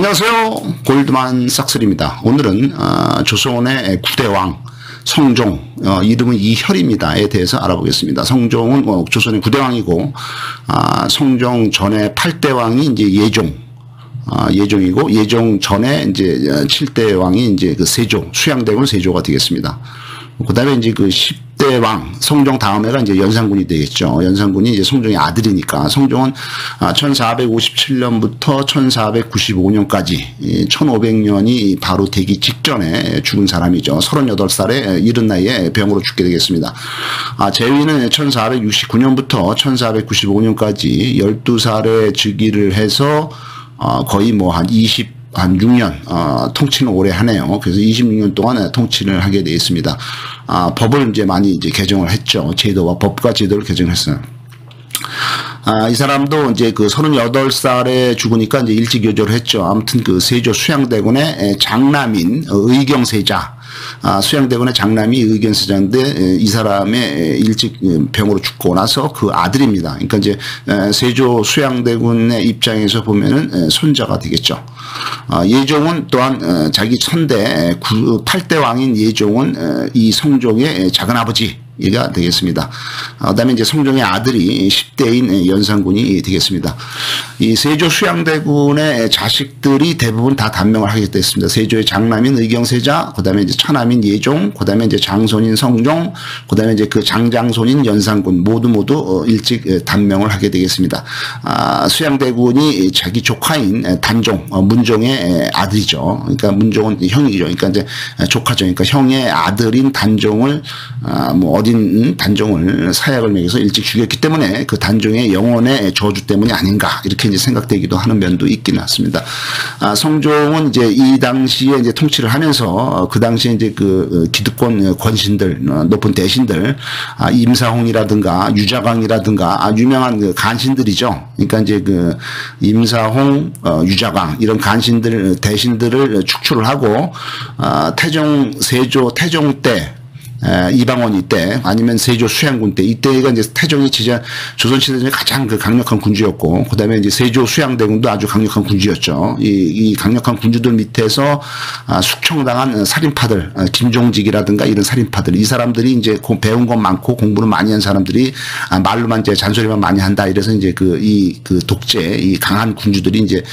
안녕하세요. 골드만삭스입니다. 오늘은 조선의 9대왕 성종, 이름은 이혈입니다에 대해서 알아보겠습니다. 성종은 조선의 9대왕이고 성종 전에 8대왕이 이제 예종이고 예종 전에 이제 7대왕이 이제 그 세조, 수양대군 세조가 되겠습니다. 그다음에 이제 그 10대왕 성종 다음에가 이제 연산군이 되겠죠. 연산군이 이제 성종의 아들이니까 성종은 1457년부터 1495년까지 1500년이 바로 되기 직전에 죽은 사람이죠. 38살에 이른 나이에 병으로 죽게 되겠습니다. 제위는 1469년부터 1495년까지 12살에 즉위를 해서 거의 뭐 한 6년, 통치는 오래 하네요. 그래서 26년 동안 통치를 하게 되어 있습니다. 법을 이제 많이 이제 개정을 했죠. 제도와 법과 제도를 개정했어요. 이 사람도 이제 그 38살에 죽으니까 이제 일찍 요절을 했죠. 아무튼 그 세조 수양대군의 장남인 의경세자, 수양대군의 장남이 의경세자인데 이 사람의 일찍 병으로 죽고 나서 그 아들입니다. 그러니까 이제 세조 수양대군의 입장에서 보면은 손자가 되겠죠. 예종은 또한 자기 선대 8대 왕인 예종은 이 성종의 작은 아버지가 되겠습니다. 그다음에 이제 성종의 아들이 10대인 연산군이 되겠습니다. 이 세조 수양대군의 자식들이 대부분 다 단명을 하게 됐습니다. 세조의 장남인 의경세자, 그다음에 이제 차남인 예종, 그다음에 이제 장손인 성종, 그다음에 이제 그 장장손인 연산군 모두 일찍 단명을 하게 되겠습니다. 수양대군이 자기 조카인 단종, 문종의 아들이죠. 그러니까 문종은 형이죠. 그러니까 이제 조카죠. 그러니까 형의 아들인 단종을 어린 단종을 사약을 먹여서 일찍 죽였기 때문에 그 단종의 영혼의 저주 때문이 아닌가 이렇게 이제 생각되기도 하는 면도 있기는 합니다. 성종은 이제 이 당시에 이제 통치를 하면서 그 당시에 이제 그 기득권 권신들, 높은 대신들, 임사홍이라든가 유자광이라든가 유명한 그 간신들이죠. 그러니까 이제 그 임사홍, 유자광 이런 간신들 대신들을 축출을 하고 세조 태종 때 이방원이 때 아니면 세조 수양군 때 이때가 이제 태종이 진짜 조선시대 중에 가장 그 강력한 군주였고 그다음에 이제 세조 수양대군도 아주 강력한 군주였죠. 이 강력한 군주들 밑에서 숙청당한 살인파들, 김종직이라든가 이런 살인파들, 이 사람들이 이제 배운 건 많고 공부는 많이 한 사람들이 말로만 이제 잔소리만 많이 한다 이래서 이제 그 독재 이 강한 군주들이 이제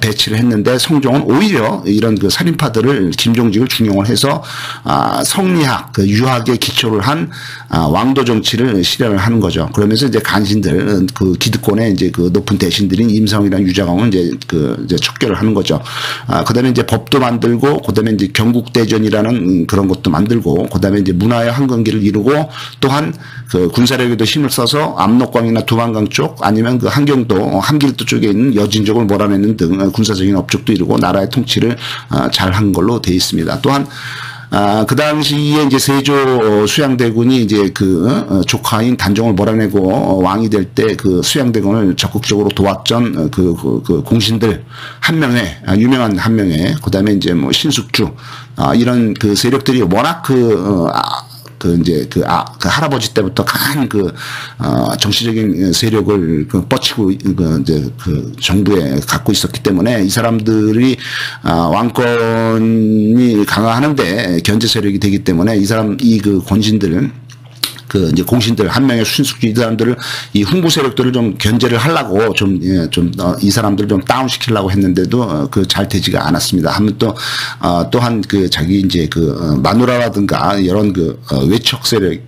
배치를 했는데 성종은 오히려 이런 그 살인파들을 김종직을 중용을 해서 성리학 유학에 기초를 한 왕도 정치를 실현을 하는 거죠. 그러면서 이제 간신들, 그 기득권의 이제 그 높은 대신들인 임성이랑 유자광은 이제 척결을 하는 거죠. 그다음에 이제 법도 만들고, 그다음에 이제 경국대전이라는 그런 것도 만들고, 그다음에 이제 문화의 한건기를 이루고, 또한 그 군사력에도 힘을 써서 압록강이나 두만강 쪽 아니면 그 한경도, 한길도 쪽에 있는 여진족을 몰아내는 등 군사적인 업적도 이루고 나라의 통치를 잘 한 걸로 되어 있습니다. 또한 그 당시에 이제 세조 수양대군이 이제 그 조카인 단종을 몰아내고 왕이 될 때 그 수양대군을 적극적으로 도왔던 그 공신들 한 명의 유명한 한 명의 그다음에 이제 뭐 신숙주 이런 그 세력들이 워낙 그 할아버지 때부터 강한 정치적인 세력을 뻗치고 이제 그 정부에 갖고 있었기 때문에 이 사람들이 왕권이 강화하는데 견제 세력이 되기 때문에 이 권신들은 이제 공신들 한 명의 순숙주 이 사람들을 이 흥부 세력들을 좀 견제를 하려고 이 사람들을 좀 다운시키려고 했는데도 잘 되지가 않았습니다. 하면 또한 자기 이제 마누라라든가 이런 외척 세력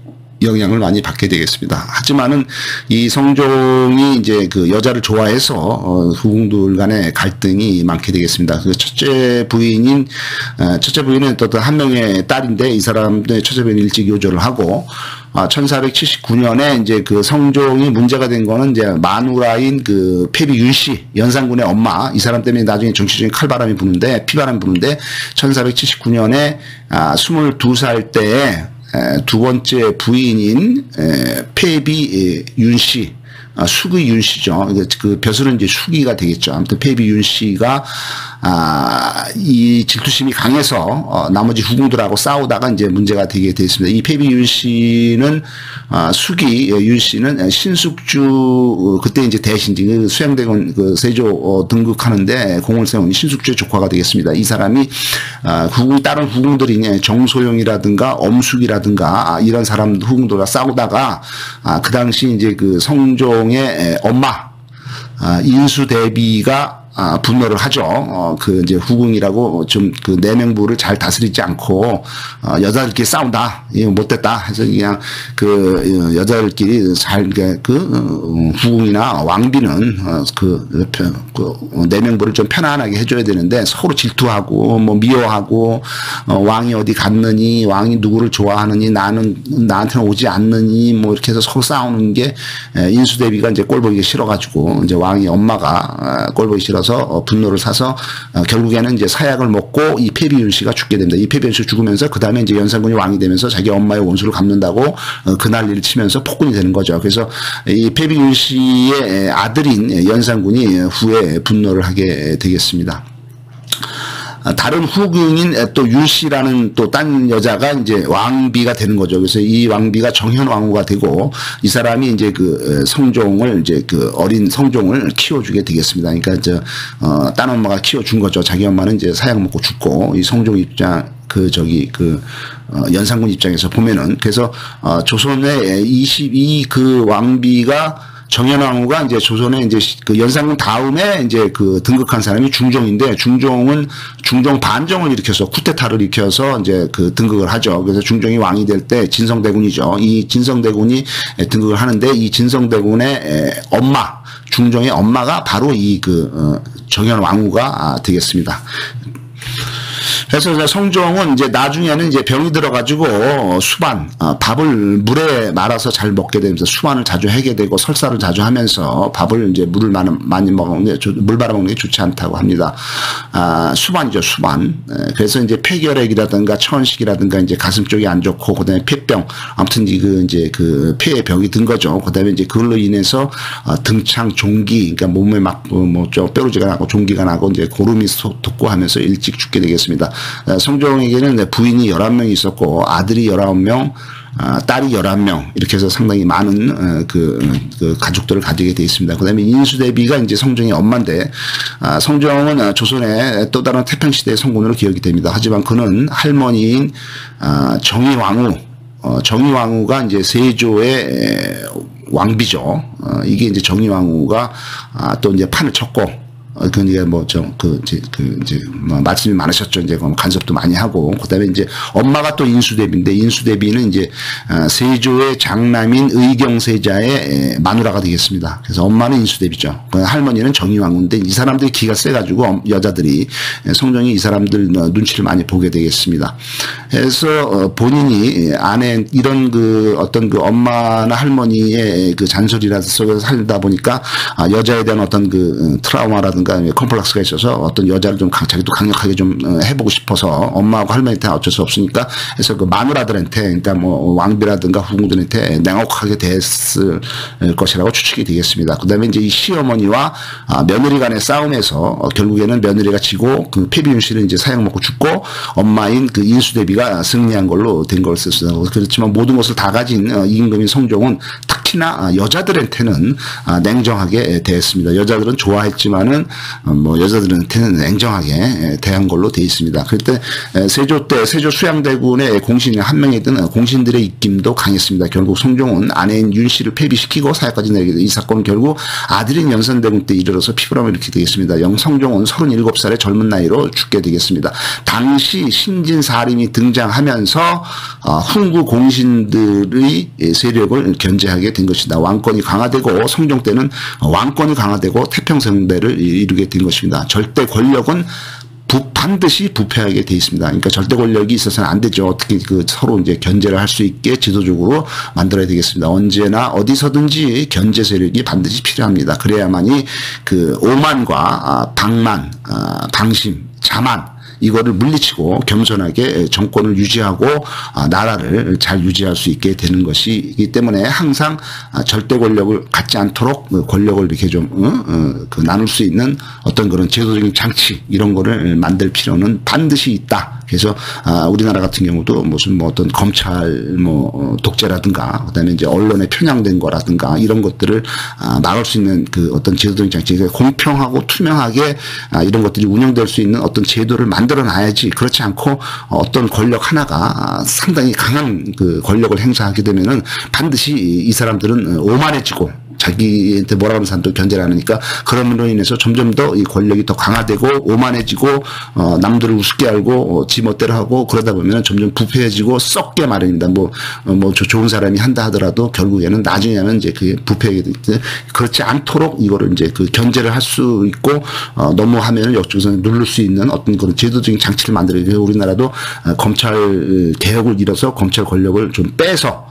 영향을 많이 받게 되겠습니다. 하지만은 이 성종이 이제 여자를 좋아해서 후궁들 간의 갈등이 많게 되겠습니다. 첫째 부인은 또 한 명의 딸인데 이 사람의 첫째 부인이 일찍 요절을 하고 1479년에 이제 성종이 문제가 된 거는 이제 마누라인 폐비 윤씨, 연산군의 엄마, 이 사람 때문에 나중에 정치적인 피바람이 부는데 1479년에 22살 때에 두 번째 부인인 폐비 윤씨, 수기 윤씨죠. 그 벼슬은 이제 수기가 되겠죠. 아무튼 폐비 윤씨가 이 질투심이 강해서 나머지 후궁들하고 싸우다가 이제 문제가 되게 됐습니다. 이 패비 윤 씨는 숙이 윤 씨는 신숙주 그때 이제 대신 수양대군 그 세조 등극하는데 공을 세운 신숙주의 조카가 되겠습니다. 이 사람이 다른 후궁들이 정소영이라든가 엄숙이라든가 이런 사람 후궁들과 싸우다가 그 당시 이제 그 성종의 엄마 인수대비가 분노를 하죠. 그 이제 후궁이라고 좀 그 내명부를 잘 다스리지 않고 여자들끼리 싸운다. 이거 못됐다. 해서 그냥 그 여자들끼리 잘 그 후궁이나 왕비는 그 내명부를 좀 편안하게 해줘야 되는데 서로 질투하고 뭐 미워하고 왕이 어디 갔느니 왕이 누구를 좋아하느니 나는 나한테는 오지 않느니 뭐 이렇게 해서 서로 싸우는 게 인수대비가 이제 꼴보기 싫어가지고 이제 왕이 엄마가 꼴보기 싫어서 분노를 사서 결국에는 이제 사약을 먹고 이 패비윤 씨가 죽게 됩니다. 이 패비윤 씨가 죽으면서 그 다음에 이제 연산군이 왕이 되면서 자기 엄마의 원수를 갚는다고 그 난리를 치면서 폭군이 되는 거죠. 그래서 이 패비윤 씨의 아들인 연산군이 후에 분노를 하게 되겠습니다. 다른 후궁인 또 윤씨라는 또 딴 여자가 이제 왕비가 되는 거죠. 그래서 이 왕비가 정현왕후가 되고 이 사람이 이제 그 성종을 이제 그 어린 성종을 키워주게 되겠습니다. 그러니까 딴 엄마가 키워준 거죠. 자기 엄마는 이제 사약 먹고 죽고 이 성종 입장 연산군 입장에서 보면은 그래서 조선의 22 그 왕비가 정현왕후가 이제 조선에 이제 그 연산군 다음에 이제 그 등극한 사람이 중종인데 중종은 중종 반정을 일으켜서 쿠데타를 일으켜서 이제 그 등극을 하죠. 그래서 중종이 왕이 될 때 진성대군이죠. 이 진성대군이 등극을 하는데 이 진성대군의 엄마 중종의 엄마가 바로 이 그 정현왕후가 되겠습니다. 그래서 성종은 이제 나중에는 이제 병이 들어가지고 수반, 밥을 물에 말아서 잘 먹게 되면서 수반을 자주 하게 되고 설사를 자주 하면서 밥을 이제 물을 많이 먹는 게, 물 말아먹는 게 좋지 않다고 합니다. 수반이죠, 수반. 그래서 이제 폐결핵이라든가 천식이라든가 이제 가슴 쪽이 안 좋고, 그 다음에 폐병, 아무튼 이제 그 폐에 병이 든 거죠. 그 다음에 이제 그걸로 인해서 등창, 종기, 그러니까 몸에 막 뭐 좀 뾰루지가 나고 종기가 나고 이제 고름이 돋고 하면서 일찍 죽게 되겠습니다. 성종에게는 부인이 11명이 있었고 아들이 19명, 딸이 11명 이렇게 해서 상당히 많은 그 가족들을 가지게 되어 있습니다. 그 다음에 인수대비가 이제 성종의 엄마인데 성종은 조선의 또 다른 태평시대의 성군으로 기억이 됩니다. 하지만 그는 할머니인 정의왕후 정의왕후가 이제 세조의 왕비죠. 이게 이제 정의왕후가 또 이제 판을 쳤고 그러니까 이제 말씀이 많으셨죠. 이제 간섭도 많이 하고 그다음에 이제 엄마가 또 인수대비인데 인수대비는 이제 세조의 장남인 의경세자의 마누라가 되겠습니다. 그래서 엄마는 인수대비죠. 할머니는 정의왕후인데 이 사람들이 기가 세가지고 여자들이 성종이 이 사람들 눈치를 많이 보게 되겠습니다. 그래서 본인이 아내 이런 그 어떤 그 엄마나 할머니의 그 잔소리라도 속에서 살다 보니까 여자에 대한 어떤 그 트라우마라든가 컴플렉스가 있어서 어떤 여자를 좀 자기도 강력하게 좀 해보고 싶어서 엄마하고 할머니한테 어쩔 수 없으니까 해서 그 마누라들한테 그러니까 뭐 왕비라든가 후궁들한테 냉혹하게 대했을 것이라고 추측이 되겠습니다. 그다음에 이제 이 시어머니와 며느리 간의 싸움에서 결국에는 며느리가 지고 그 패비윤 씨는 이제 사약 먹고 죽고 엄마인 그 인수대비가 승리한 걸로 된 걸 썼습니다. 그렇지만 모든 것을 다 가진 임금인 성종은 특히나 여자들한테는 냉정하게 대했습니다. 여자들은 좋아했지만은 뭐 여자들한테는 냉정하게 대한 걸로 돼 있습니다. 그때 세조 때 세조 수양대군의 공신 한 명이든 공신들의 입김도 강했습니다. 결국 성종은 아내인 윤 씨를 폐비시키고 사약까지 내게 돼 이 사건은 결국 아들인 연산대군 때 이르러서 피부람을 일으키게 되겠습니다. 성종은 37살의 젊은 나이로 죽게 되겠습니다. 당시 신진사림이 등장하면서 훈구 공신들의 세력을 견제하게 된 것이다. 왕권이 강화되고 성종 때는 왕권이 강화되고 태평성대를 이루게 된 것입니다. 절대 권력은 반드시 부패하게 돼 있습니다. 그러니까 절대 권력이 있어서는 안 되죠. 어떻게 그 서로 이제 견제를 할 수 있게 지도적으로 만들어야 되겠습니다. 언제나 어디서든지 견제 세력이 반드시 필요합니다. 그래야만이 그 오만과 방만, 방심, 자만 이거를 물리치고 겸손하게 정권을 유지하고 나라를 잘 유지할 수 있게 되는 것이기 때문에 항상 절대 권력을 갖지 않도록 권력을 이렇게 좀 나눌 수 있는 어떤 그런 제도적인 장치 이런 거를 만들 필요는 반드시 있다. 그래서 우리나라 같은 경우도 무슨 뭐 어떤 검찰 독재라든가 그다음에 이제 언론에 편향된 거라든가 이런 것들을 막을 수 있는 그 어떤 제도적인 장치, 공평하고 투명하게 이런 것들이 운영될 수 있는 어떤 제도를 만들어 놔야지. 그렇지 않고 어떤 권력 하나가 상당히 강한 그 권력을 행사하게 되면은 반드시 이 사람들은 오만해지고 자기한테 뭐라 하는 사람도 견제를 안 하니까 그럼으로 인해서 점점 더 이 권력이 더 강화되고 오만해지고 남들을 우습게 알고 지 멋대로 하고 그러다 보면 점점 부패해지고 썩게 마련입니다. 좋은 사람이 한다 하더라도 결국에는 나중에 하면 이제 그게 부패하게 되기 그렇지 않도록 이거를 이제 그 견제를 할 수 있고 너무 하면은 역쪽에서 누를 수 있는 어떤 그런 제도적인 장치를 만들어야 돼요. 우리나라도 검찰 개혁을 이뤄서 검찰 권력을 좀 빼서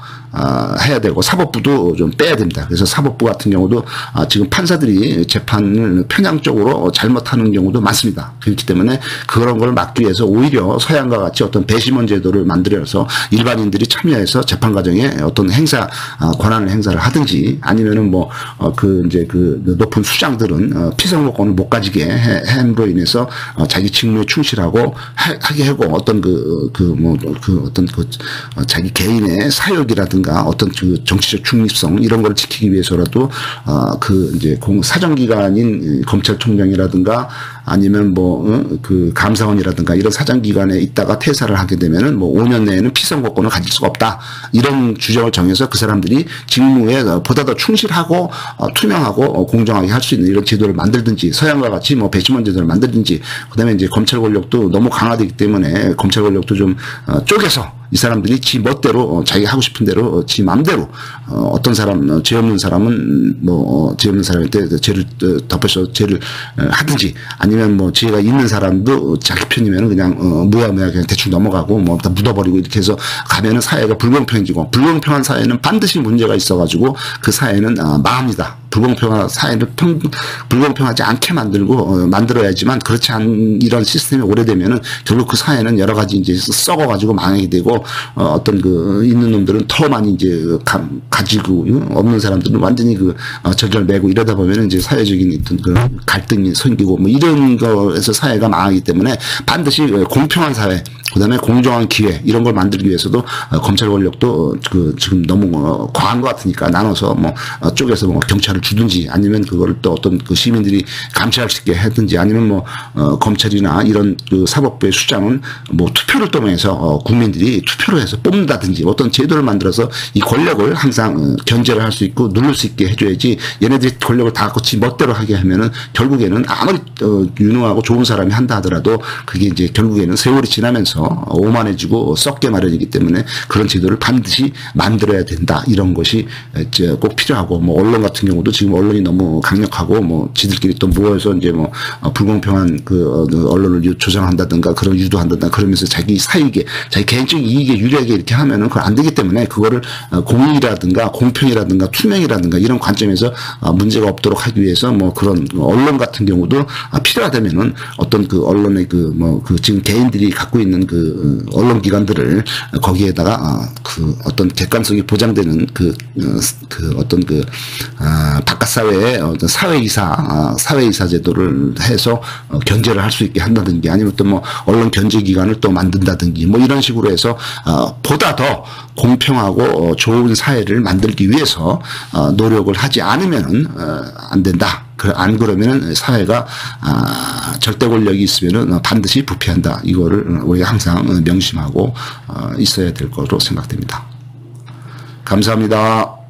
해야 되고 사법부도 좀 빼야 됩니다. 그래서 사법부 같은 경우도 지금 판사들이 재판을 편향적으로 잘못하는 경우도 많습니다. 그렇기 때문에 그런 걸 막기 위해서 오히려 서양과 같이 어떤 배심원 제도를 만들어서 일반인들이 참여해서 재판 과정에 어떤 권한을 행사를 하든지 아니면은 이제 그 높은 수장들은 피선거권을 못 가지게 함으로 인해서 자기 직무에 충실하고 하게 하고 어떤 자기 개인의 사역이라든가 어떤 그 정치적 중립성 이런 걸 지키기 위해서라도 이제 사정기관인 검찰총장이라든가 아니면 그 감사원이라든가 이런 사정기관에 있다가 퇴사를 하게 되면은 5년 내에는 피선거권을 가질 수가 없다. 이런 규정을 정해서 그 사람들이 직무에 보다 더 충실하고 투명하고 공정하게 할 수 있는 이런 제도를 만들든지 서양과 같이 배심원 제도를 만들든지 그다음에 이제 검찰 권력도 너무 강화되기 때문에 검찰 권력도 좀 쪼개서 이 사람들이 지 멋대로 자기 하고 싶은 대로 지 마음대로 어떤 사람 죄 없는 사람은 죄 없는 사람한테 죄를 덮어서 죄를 하든지 아니면 죄가 있는 사람도 자기 편이면 그냥 무야무야 그냥 대충 넘어가고 다 묻어버리고 이렇게 해서 가면은 사회가 불공평해지고 불공평한 사회는 반드시 문제가 있어가지고 그 사회는 망합니다. 불공평한 사회를 불공평하지 않게 만들어야지만 그렇지 않은 이런 시스템이 오래되면은 결국 그 사회는 여러 가지 이제 썩어가지고 망하게 되고 어떤 있는 놈들은 더 많이 이제 가지고 없는 사람들은 완전히 절절매고 이러다 보면은 이제 사회적인 어떤 그런 갈등이 생기고 이런 거에서 사회가 망하기 때문에 반드시 공평한 사회 그다음에 공정한 기회 이런 걸 만들기 위해서도 검찰 권력도 지금 너무 과한 것 같으니까 나눠서 쪼개서 경찰을 주든지 아니면 그거를 또 어떤 시민들이 감시할 수 있게 하든지 아니면 검찰이나 이런 사법부의 수장은 투표를 통해서 국민들이 투표를 해서 뽑는다든지 어떤 제도를 만들어서 이 권력을 항상 견제를 할 수 있고 누를 수 있게 해줘야지 얘네들이 권력을 다 갖고 지 멋대로 하게 하면은 결국에는 아무리 유능하고 좋은 사람이 한다 하더라도 그게 이제 결국에는 세월이 지나면서 오만해지고 썩게 마련이기 때문에 그런 제도를 반드시 만들어야 된다. 이런 것이 꼭 필요하고 언론 같은 경우도 지금 언론이 너무 강력하고 지들끼리 또 모여서 이제 불공평한 언론을 조장한다든가 그런 유도한다든가 그러면서 자기 사익에 자기 개인적인 이익에 유리하게 이렇게 하면은 그건 안 되기 때문에 그거를 공익이라든가 공평이라든가 투명이라든가 이런 관점에서 문제가 없도록 하기 위해서 그런 언론 같은 경우도 필요하다면은 어떤 언론의 지금 개인들이 갖고 있는 언론 기관들을 거기에다가 어떤 객관성이 보장되는 바깥 사회의 어떤 사회이사 제도를 해서 견제를 할 수 있게 한다든지 아니면 또 언론 견제 기관을 또 만든다든지 이런 식으로 해서 보다 더 공평하고 좋은 사회를 만들기 위해서 노력을 하지 않으면은 안 된다. 안 그러면은 사회가 절대 권력이 있으면은 반드시 부패한다. 이거를 우리가 항상 명심하고 있어야 될 거로 생각됩니다. 감사합니다.